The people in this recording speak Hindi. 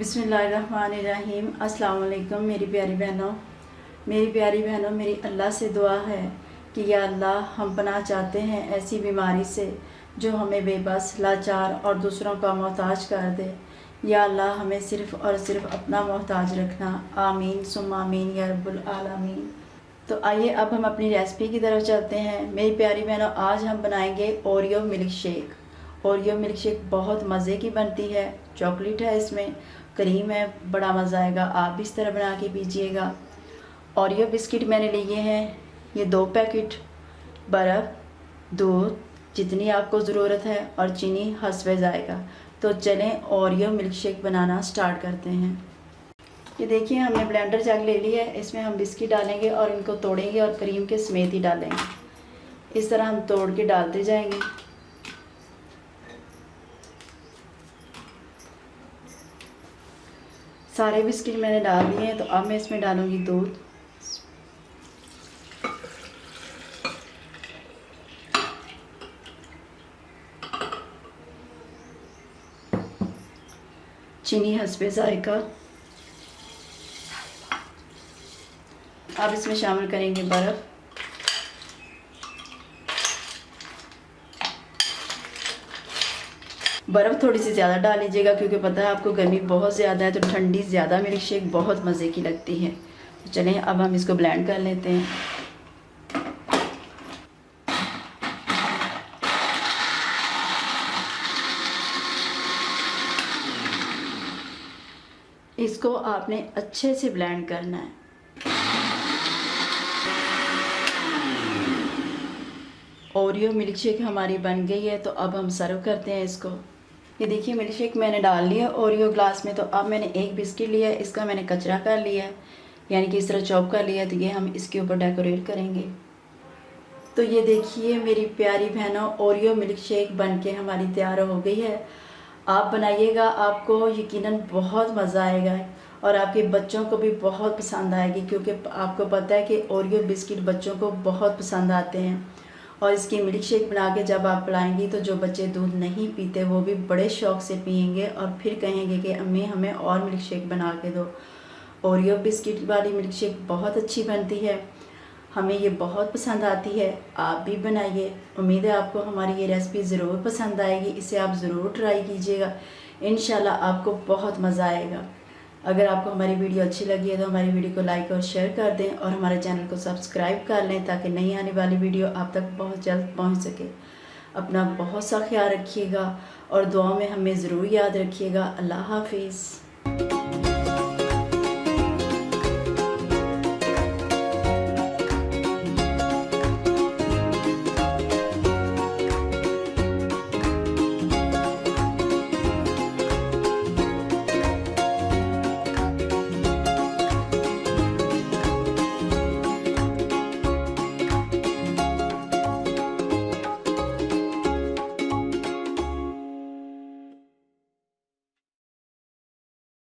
बिस्मिल्लाहिर्रहमानिर्रहीम। अस्सलाम वालेकुम मेरी प्यारी बहनों, मेरी अल्लाह से दुआ है कि या अल्लाह हम पनाह चाहते हैं ऐसी बीमारी से जो हमें बेबस, लाचार और दूसरों का मोहताज कर दे। या अल्लाह हमें सिर्फ़ और सिर्फ अपना मोहताज रखना। आमीन सुम्मा आमीन या रब्बुल आलमीन। तो आइए अब हम अपनी रेसिपी की तरफ चलते हैं। मेरी प्यारी बहनों, आज हम बनाएंगे Oreo milk shake. Oreo milk shake बहुत मज़े की बनती है। चॉकलेट है, इसमें क्रीम है, बड़ा मज़ा आएगा। आप भी इस तरह बना के पीजिएगा। ओरियो बिस्किट मैंने लिए हैं, ये 2 पैकेट, बर्फ़, दूध जितनी आपको ज़रूरत है और चीनी हस्बे ज़ायक़ा। तो चलें ओरियो मिल्क शेक बनाना स्टार्ट करते हैं। ये देखिए, हमने ब्लेंडर जग ले लिया है। इसमें हम बिस्किट डालेंगे और इनको तोड़ेंगे और क्रीम के समेत ही डालेंगे। इस तरह हम तोड़ के डालते जाएंगे। सारे बिस्किट मैंने डाल दिए हैं। तो अब मैं इसमें डालूंगी दूध, चीनी हस्बे ज़ायक़ा। अब इसमें शामिल करेंगे बर्फ़, बर्फ़ थोड़ी सी ज़्यादा डाल लीजिएगा क्योंकि पता है आपको गर्मी बहुत ज़्यादा है, तो ठंडी ज़्यादा मिल्क शेक बहुत मज़े की लगती है। तो चलें अब हम इसको ब्लेंड कर लेते हैं। इसको आपने अच्छे से ब्लेंड करना है। ओरियो मिल्क शेक हमारी बन गई है। तो अब हम सर्व करते हैं इसको। ये देखिए, मिल्क शेक मैंने डाल लिया ओरियो ग्लास में। तो अब मैंने एक बिस्किट लिया है, इसका मैंने कचरा कर लिया है, यानी कि इस तरह चॉप कर लिया है। तो ये हम इसके ऊपर डेकोरेट करेंगे। तो ये देखिए मेरी प्यारी बहनों, ओरियो मिल्क शेक बन के हमारी तैयार हो गई है। आप बनाइएगा, आपको यकीनन बहुत मज़ा आएगा और आपके बच्चों को भी बहुत पसंद आएगी, क्योंकि आपको पता है कि ओरियो बिस्किट बच्चों को बहुत पसंद आते हैं। और इसकी मिल्क शेक बना के जब आप पिलाएंगी तो जो बच्चे दूध नहीं पीते वो भी बड़े शौक़ से पियेंगे और फिर कहेंगे कि अम्मी हमें और मिल्क शेक बना के दो। ओरियो बिस्किट वाली मिल्क शेक बहुत अच्छी बनती है, हमें ये बहुत पसंद आती है। आप भी बनाइए। उम्मीद है आपको हमारी ये रेसिपी ज़रूर पसंद आएगी। इसे आप ज़रूर ट्राई कीजिएगा, इंशाल्लाह आपको बहुत मज़ा आएगा। अगर आपको हमारी वीडियो अच्छी लगी है तो हमारी वीडियो को लाइक और शेयर कर दें और हमारे चैनल को सब्सक्राइब कर लें ताकि नई आने वाली वीडियो आप तक बहुत जल्द पहुंच सके। अपना बहुत सा ख्याल रखिएगा और दुआ में हमें ज़रूर याद रखिएगा। अल्लाह हाफिज़।